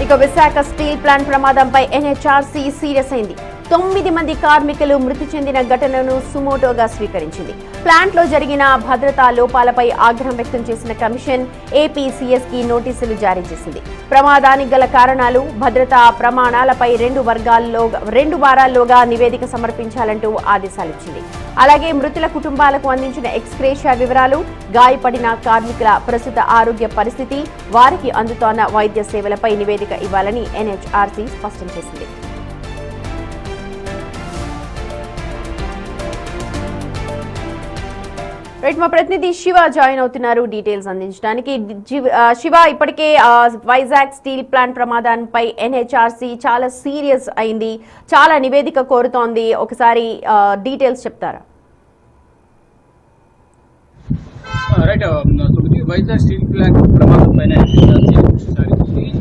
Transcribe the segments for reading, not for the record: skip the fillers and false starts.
ఇక Visakha steel plant ప్రమాదంపై NHRC serious అయింది. 9 మంది కార్మికులు మృతి చెందిన ఘటనను సుమోటోగా స్వీకరించింది. ప్లాంట్లో జరిగిన భద్రతా లోపాలపై ఆగ్రహం వ్యక్తం చేసిన కమిషన్ ఏపీసీఎస్ కి నోటీసులు జారీ చేసింది. ప్రమాదానికి గల కారణాలు, భద్రతా ప్రమాణాలపై 2 వారాల్లోగా నివేదిక సమర్పించాలంటూ ఆదేశాలిచ్చింది. అలాగే మృతుల కుటుంబాలకు అందించిన ఎక్స్గ్రేషియా వివరాలు, గాయపడిన కార్మికుల ప్రస్తుత ఆరోగ్య పరిస్థితి, వారికి అందుతోన్న వైద్య సేవలపై నివేదిక ఇవ్వాలని ఎన్హెచ్ఆర్సీ స్పష్టం చేసింది. రైట్, మా ప్రతినిధి శివ జాయిన్ అవుతున్నారు డీటెయిల్స్ అందించడానికి. శివ, ఇప్పటికే వైజాగ్ స్టీల్ ప్లాంట్ ప్రమాదంపై ఎన్హెచ్ఆర్సీ చాలా సీరియస్ అయింది, చాలా నివేదిక కోరుతోంది. ఒకసారి డీటెయిల్స్ చెప్తారా? రైట్, వైజాగ్ స్టీల్ ప్లాంట్ ప్రమాదం పైన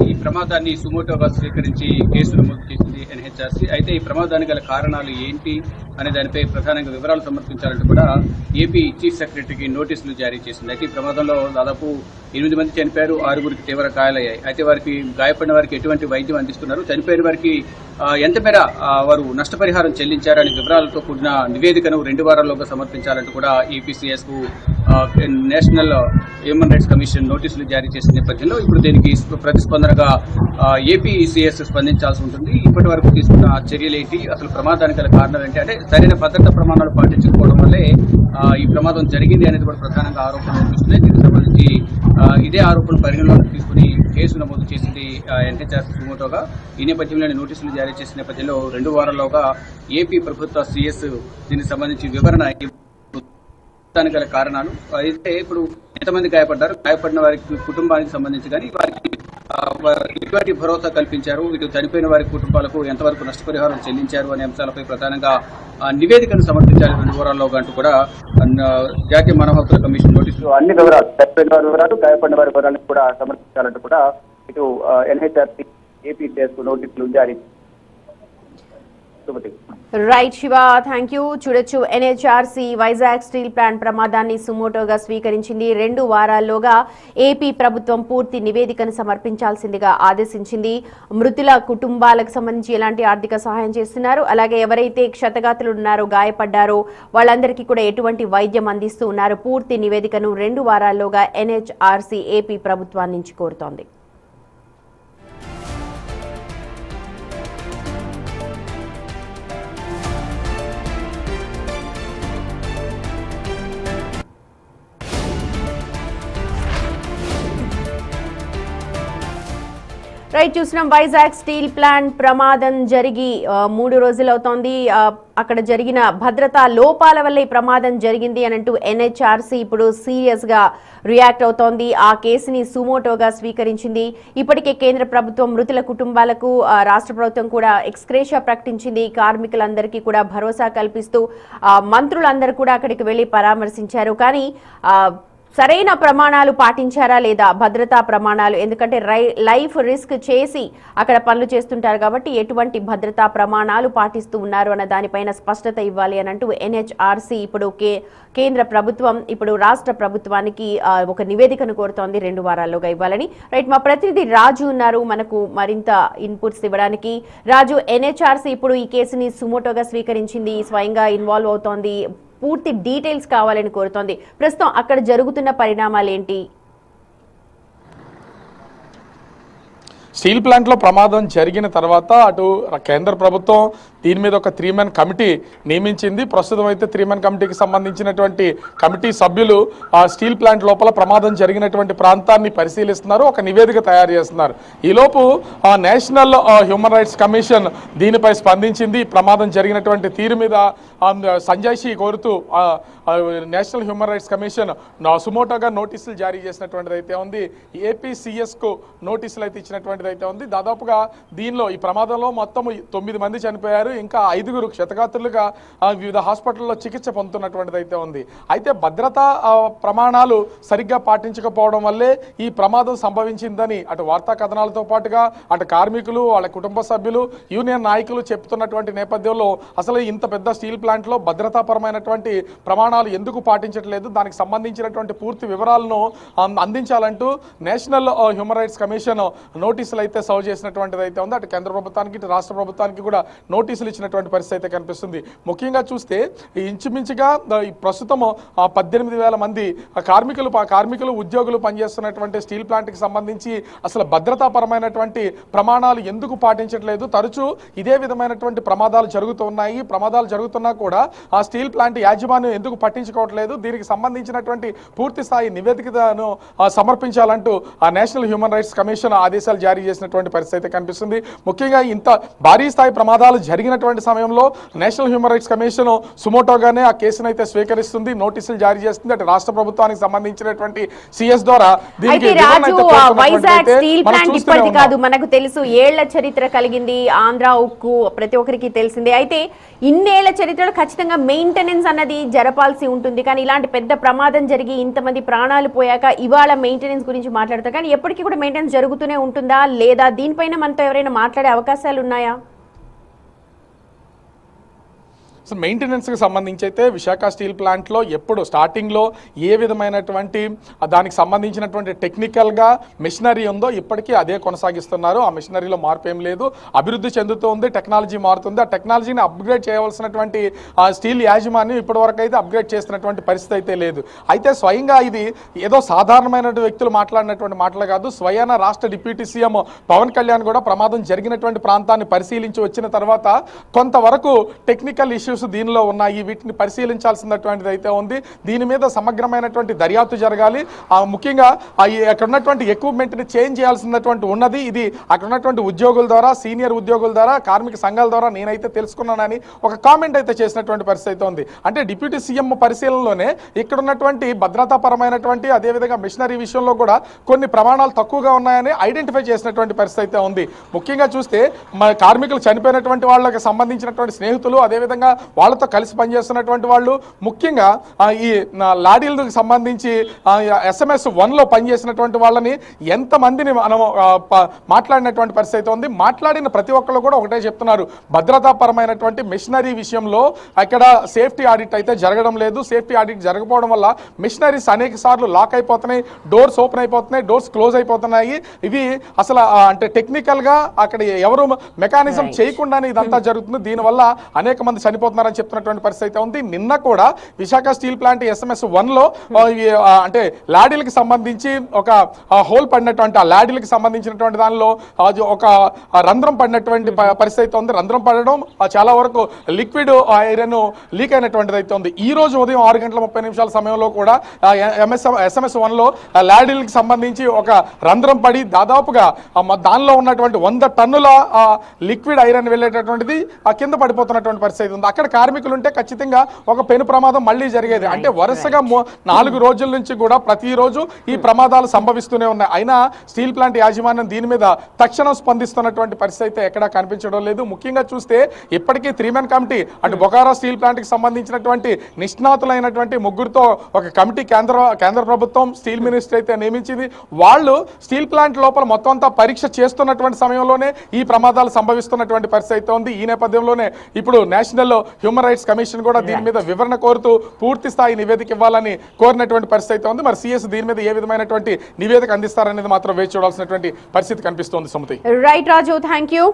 ఈ ప్రమాదాన్ని సుమోటోగా స్వీకరించి కేసు నమోదు చేసింది ఎన్హెచ్ఆర్సీ. అయితే ఈ ప్రమాదానికి గల కారణాలు ఏంటి అనే దానిపై ప్రధానంగా వివరాలు సమర్పించాలంటూ కూడా ఏపీ చీఫ్ సెక్రటరీకి నోటీసులు జారీ చేసింది. అయితే ఈ ప్రమాదంలో దాదాపు 8 మంది చనిపోయారు, 6గురికి తీవ్ర గాయాలయ్యాయి. అయితే వారికి గాయపడిన వారికి ఎటువంటి వైద్యం అందిస్తున్నారు, చనిపోయిన వారికి ఎంత మేర వారు నష్టపరిహారం చెల్లించారనే వివరాలతో కూడిన నివేదికను 2 వారాల్లోగా సమర్పించాలంటూ కూడా ఏపీసీఎస్ కు నేషనల్ హ్యూమన్ రైట్స్ కమిషన్ నోటీసులు జారీ చేసిన నేపథ్యంలో ఇప్పుడు దీనికి ప్రతిస్పందనగా ఏపీసీఎస్ స్పందించాల్సి ఉంటుంది. ఇప్పటి వరకు తీసుకున్న చర్యలు ఏంటి, అసలు ప్రమాదానికి గల కారణం ఏంటి, అంటే సరైన భద్రతా ప్రమాణాలు పాటించకపోవడం వల్లే ఈ ప్రమాదం జరిగింది అనేది కూడా ప్రధానంగా ఆరోపణలు వస్తున్నాయి. దీనికి సంబంధించి ఇదే ఆరోపణలు పరిగణలోకి తీసుకుని కేసు నమోదు చేసింది ఎన్హెచ్ఆర్సీ సుమోటోగా. ఈ నేపథ్యంలో నోటీసులు జారీ చేసిన నేపథ్యంలో 2 వారాల్లోగా ఏపీ ప్రభుత్వ సీఎస్ దీనికి సంబంధించి వివరణ గల కారణాలు, అయితే ఇప్పుడు ఎంతమంది గాయపడ్డారు, గాయపడిన వారికి కుటుంబానికి సంబంధించి కానీ వారికి ఎటువంటి భరోసా కల్పించారు, ఇటు చనిపోయిన వారి కుటుంబాలకు ఎంతవరకు నష్టపరిహారం చెల్లించారు అనే అంశాలపై ప్రధానంగా నివేదికను సమర్పించాలి 2 వారాల్లోగా అంటూ కూడా జాతీయ మానవ హక్కుల కమిషన్ నోటీసులు అన్ని వివరాలు, చనిపోయిన వారి వివరాలు, గాయపడిన వారి వివరాలను కూడా సమర్పించాలంటూ కూడా ఇటు ఎన్హెచ్ఆర్సీ ఏపీసీఎస్ కు నోటీసులు జారీ. Right Shiva, thank you. చూడొచ్చు, ఎన్హెచ్ఆర్సీ వైజాగ్ స్టీల్ ప్లాంట్ ప్రమాదాన్ని సుమోటోగా స్వీకరించింది. 2 వారాల్లోగా ఏపీ ప్రభుత్వం పూర్తి నివేదికను సమర్పించాల్సిందిగా ఆదేశించింది. మృతుల కుటుంబాలకు సంబంధించి ఎలాంటి ఆర్థిక సహాయం చేస్తున్నారు, అలాగే ఎవరైతే క్షతగాతులు ఉన్నారో, గాయపడ్డారో వాళ్ళందరికీ కూడా ఎటువంటి వైద్యం అందిస్తూ ఉన్నారు, పూర్తి నివేదికను 2 వారాల్లోగా ఎన్హెచ్ఆర్సీ ఏపీ ప్రభుత్వాన్ని నుంచి కోరుతోంది. రైట్, చూసినాం వైజాగ్ స్టీల్ ప్లాంట్ ప్రమాదం జరిగి 3 రోజులు అవుతోంది. అక్కడ జరిగిన భద్రతా లోపాల వల్ల ఈ ప్రమాదం జరిగింది అని అంటూ ఎన్హెచ్ఆర్సీ ఇప్పుడు సీరియస్ గా రియాక్ట్ అవుతోంది. ఆ కేసుని సుమోటోగా స్వీకరించింది. ఇప్పటికే కేంద్ర ప్రభుత్వం మృతుల కుటుంబాలకు, రాష్ట్ర ప్రభుత్వం కూడా ఎక్స్గ్రేషియా ప్రకటించింది. కార్మికులందరికీ కూడా భరోసా కల్పిస్తూ మంత్రులందరూ కూడా అక్కడికి వెళ్లి పరామర్శించారు. కానీ సరైన ప్రమాణాలు పాటించారా లేదా, భద్రతా ప్రమాణాలు, ఎందుకంటే లైఫ్ రిస్క్ చేసి అక్కడ పనులు చేస్తుంటారు కాబట్టి ఎటువంటి భద్రతా ప్రమాణాలు పాటిస్తూ ఉన్నారు అన్న దానిపైన స్పష్టత ఇవ్వాలి అని అంటూ ఎన్హెచ్ఆర్సీ ఇప్పుడు కేంద్ర ప్రభుత్వం ఇప్పుడు రాష్ట్ర ప్రభుత్వానికి ఒక నివేదికను కోరుతోంది 2 వారాల్లోగా ఇవ్వాలని. రైట్, మా ప్రతినిధి రాజు ఉన్నారు మనకు మరింత ఇన్పుట్స్ ఇవ్వడానికి. రాజు, ఎన్హెచ్ఆర్సీ ఇప్పుడు ఈ కేసుని సుమోటోగా స్వీకరించింది, స్వయంగా ఇన్వాల్వ్ అవుతోంది, పూర్తి డీటెయిల్స్ కావాలని కోరుతోంది. ప్రస్తుతం అక్కడ జరుగుతున్న పరిణామాలు ఏంటి? స్టీల్ ప్లాంట్లో ప్రమాదం జరిగిన తర్వాత అటు కేంద్ర ప్రభుత్వం దీని మీద ఒక 3-man కమిటీ నియమించింది. ప్రస్తుతం అయితే 3-man కమిటీకి సంబంధించినటువంటి కమిటీ సభ్యులు ఆ స్టీల్ ప్లాంట్ లోపల ప్రమాదం జరిగినటువంటి ప్రాంతాన్ని పరిశీలిస్తున్నారు, ఒక నివేదిక తయారు చేస్తున్నారు. ఈలోపు నేషనల్ హ్యూమన్ రైట్స్ కమిషన్ దీనిపై స్పందించింది. ప్రమాదం జరిగినటువంటి తీరు మీద సంజాయిషీ కోరుతూ నేషనల్ హ్యూమన్ రైట్స్ కమిషన్ సుమోటోగా నోటీసులు జారీ చేసినటువంటిది అయితే ఉంది. ఏపీసీఎస్కు నోటీసులు అయితే ఇచ్చినటువంటిది అయితే ఉంది. దాదాపుగా దీనిలో ఈ ప్రమాదంలో మొత్తం 9 మంది చనిపోయారు, చనిపోయారు, ఇంకా 5 క్షతగాత్రులుగా వివిధ హాస్పిటల్లో చికిత్స పొందుతున్నటువంటిది అయితే ఉంది. అయితే భద్రతా ప్రమాణాలు సరిగ్గా పాటించకపోవడం వల్లే ఈ ప్రమాదం సంభవించిందని అటు వార్తా కథనాలతో పాటుగా అటు కార్మికులు, వాళ్ళ కుటుంబ సభ్యులు, యూనియన్ నాయకులు చెప్తున్నటువంటి నేపథ్యంలో అసలు ఇంత పెద్ద స్టీల్ ప్లాంట్లో భద్రతాపరమైనటువంటి ప్రమాణాలు ఎందుకు పాటించట్లేదు, దానికి సంబంధించినటువంటి పూర్తి వివరాలను అందించాలంటూ నేషనల్ హ్యూమన్ రైట్స్ కమిషన్ నోటీసులు అయితే సర్వ్ చేసినటువంటిది అయితే ఉంది. అటు కేంద్ర ప్రభుత్వానికి ఇటు రాష్ట్ర ప్రభుత్వానికి కూడా నోటీసులు ఇచ్చినటువంటి పరిస్థితి అయితే కనిపిస్తుంది. ముఖ్యంగా చూస్తే ఇంచుమించుగా ప్రస్తుతం 18,000 మంది కార్మికులు ఉద్యోగులు పనిచేస్తున్నటువంటి స్టీల్ ప్లాంట్కి సంబంధించి అసలు భద్రతాపరమైనటువంటి ప్రమాణాలు ఎందుకు పాటించట్లేదు, తరచూ ఇదే విధమైనటువంటి ప్రమాదాలు జరుగుతున్నాయి. ప్రమాదాలు జరుగుతున్నా కూడా ఆ స్టీల్ ప్లాంట్ యాజమాన్యం ఎందుకు పట్టించుకోవట్లేదు, దీనికి సంబంధించినటువంటి పూర్తి స్థాయి నివేదికను సమర్పించాలంటూ ఆ నేషనల్ హ్యూమన్ రైట్స్ కమిషన్ ఆదేశాలు జారీ చేసినటువంటి పరిస్థితి కనిపిస్తుంది. ముఖ్యంగా ఇంత భారీ స్థాయి ప్రమాదాలు జరిగినటువంటి సమయంలో నేషనల్ హ్యూమన్ రైట్స్ కమిషన్ సుమోటోగానే ఆ కేసును అయితే స్వీకరిస్తుంది, నోటీసులు జారీ చేస్తుంది. అటు రాష్ట్ర ప్రభుత్వానికి సంబంధించినటువంటి సిఎస్ ద్వారా వైజాగ్ స్టీల్ ప్లాంట్ ఇప్పటిది కాదు, మనకు తెలుసు ఏళ్ల చరిత్ర కలిగింది. ఆంధ్ర ఉక్కు ప్రతి ఒక్కరికి తెలిసిందే. అయితే ఇన్నేళ్ల చరిత్రలో ఖచ్చితంగా మెయింటెనెన్స్ అన్నది జరపాల్సి ఉంటుంది. కానీ ఇలాంటి పెద్ద ప్రమాదం జరిగి ఇంతమంది ప్రాణాలు పోయాక ఇవాళ మెయింటెనెన్స్ గురించి మాట్లాడతారు. కానీ ఎప్పటికీ కూడా మెయింటెనెన్స్ జరుగుతూనే ఉంటుందా, లేదా దీనిపైన మనతో ఎవరైనా మాట్లాడే అవకాశాలు ఉన్నాయా? సో మెయింటెనెన్స్కి సంబంధించి అయితే విశాఖ స్టీల్ ప్లాంట్లో ఎప్పుడు స్టార్టింగ్లో ఏ విధమైనటువంటి దానికి సంబంధించినటువంటి టెక్నికల్గా మిషనరీ ఉందో ఇప్పటికీ అదే కొనసాగిస్తున్నారు. ఆ మిషనరీలో మార్పు ఏం లేదు, అభివృద్ధి చెందుతూ ఉంది, టెక్నాలజీ మారుతుంది. ఆ టెక్నాలజీని అప్గ్రేడ్ చేయవలసినటువంటి స్టీల్ యాజమాన్యం ఇప్పటివరకు అయితే అప్గ్రేడ్ చేస్తున్నటువంటి పరిస్థితి అయితే లేదు. అయితే స్వయంగా ఇది ఏదో సాధారణమైనటువంటి వ్యక్తులు మాట్లాడినటువంటి మాటలు కాదు. స్వయాన రాష్ట్ర డిప్యూటీ సీఎం పవన్ కళ్యాణ్ కూడా ప్రమాదం జరిగినటువంటి ప్రాంతాన్ని పరిశీలించి వచ్చిన తర్వాత కొంతవరకు టెక్నికల్ ఇష్యూస్ దీనిలో ఉన్నాయి, వీటిని పరిశీలించాల్సినటువంటిది అయితే ఉంది. దీని మీద సమగ్రమైనటువంటి దర్యాప్తు జరగాలి. ముఖ్యంగా అక్కడ ఉన్నటువంటి ఎక్విప్మెంట్ని చేంజ్ చేయాల్సినటువంటి ఉన్నది. ఇది అక్కడ ఉన్నటువంటి ఉద్యోగుల ద్వారా, సీనియర్ ఉద్యోగుల ద్వారా, కార్మిక సంఘాల ద్వారా నేనైతే తెలుసుకున్నానని ఒక కామెంట్ అయితే చేసినటువంటి పరిస్థితి అయితే ఉంది. అంటే డిప్యూటీ సీఎం పరిశీలనలోనే ఇక్కడ ఉన్నటువంటి భద్రతాపరమైనటువంటి అదేవిధంగా మిషనరీ విషయంలో కూడా కొన్ని ప్రమాణాలు తక్కువగా ఉన్నాయని ఐడెంటిఫై చేసినటువంటి పరిస్థితి అయితే ఉంది. ముఖ్యంగా చూస్తే కార్మికులు చనిపోయినటువంటి వాళ్ళకి సంబంధించినటువంటి స్నేహితులు, అదేవిధంగా వాళ్ళతో కలిసి పనిచేస్తున్నటువంటి వాళ్ళు, ముఖ్యంగా ఈ లాడీలకు సంబంధించి SMS 1లో పనిచేసినటువంటి వాళ్ళని ఎంతమందిని మనం మాట్లాడినటువంటి పరిస్థితి ఉంది. మాట్లాడిన ప్రతి ఒక్కళ్ళు కూడా ఒకటే చెప్తున్నారు, భద్రతాపరమైనటువంటి మిషనరీ విషయంలో అక్కడ సేఫ్టీ ఆడిట్ అయితే జరగడం లేదు. సేఫ్టీ ఆడిట్ జరగకపోవడం వల్ల మిషనరీస్ అనేక సార్లు లాక్ అయిపోతున్నాయి, డోర్స్ ఓపెన్ అయిపోతున్నాయి, డోర్స్ క్లోజ్ అయిపోతున్నాయి. ఇవి అసలు అంటే టెక్నికల్గా అక్కడ ఎవరు మెకానిజం చేయకుండానే ఇదంతా జరుగుతుంది. దీనివల్ల అనేక మంది చనిపోతున్నారని చెప్తున్నటువంటి పరిస్థితి ఉంది. నిన్న కూడా విశాఖ స్టీల్ ప్లాంట్ SMS 1లో అంటే లాడీలకు సంబంధించి ఒక హోల్ పడినటువంటి, ఆ లాడీలకు సంబంధించినటువంటి దానిలో ఒక రంధ్రం పడినటువంటి పరిస్థితి ఉంది. రంధ్రం పడడం చాలా వరకు లిక్విడ్ ఐరన్ లీక్ అయినటువంటిది అయితే ఉంది. ఈ రోజు ఉదయం 6:30 సమయంలో కూడా SMS 1లో లాడీలకు సంబంధించి ఒక రంధ్రం పడి దాదాపుగా దానిలో ఉన్నటువంటి 100 టన్నుల లిక్విడ్ ఐరన్ వెళ్ళేటటువంటిది కింద పడిపోతున్నటువంటి పరిస్థితి ఉంది. అక్కడ కార్మికులు ఉంటే ఖచ్చితంగా ఒక పెను ప్రమాదం మళ్ళీ జరిగేది. అంటే వరుసగా 4 రోజుల నుంచి కూడా ప్రతిరోజు ఈ ప్రమాదాలు సంభవిస్తూనే ఉన్నాయి. అయినా స్టీల్ ప్లాంట్ యాజమాన్యం దీని మీద తక్షణం స్పందిస్తున్నటువంటి పరిస్థితి అయితే ఎక్కడా కనిపించడం లేదు. ముఖ్యంగా చూస్తే ఇప్పటికీ 3-man కమిటీ అటు బొకారో స్టీల్ ప్లాంట్కి సంబంధించినటువంటి నిష్ణాతులైనటువంటి 3గురితో ఒక కమిటీ కేంద్ర ప్రభుత్వం స్టీల్ మినిస్టర్ అయితే నియమించింది. వాళ్ళు స్టీల్ ప్లాంట్ లోపల మొత్తం అంతా పరీక్ష చేస్తున్నటువంటి సమయంలోనే ఈ ప్రమాదాలు సంభవిస్తున్నటువంటి పరిస్థితి అయితే ఉంది. ఈ నేపథ్యంలోనే ఇప్పుడు నేషనల్ హ్యూమన్ రైట్స్ కమిషన్ కూడా దీని మీద వివరణ కోరుతూ పూర్తి స్థాయి నివేదిక ఇవ్వాలని కోరినటువంటి పరిస్థితి ఉంది. మరి సిఎస్ దీని మీద ఏ విధమైనటువంటి నివేదిక అందిస్తారనేది మాత్రం వేచి చూడాల్సినటువంటి పరిస్థితి కనిపిస్తోంది. Sumathi. Right Raju, thank you.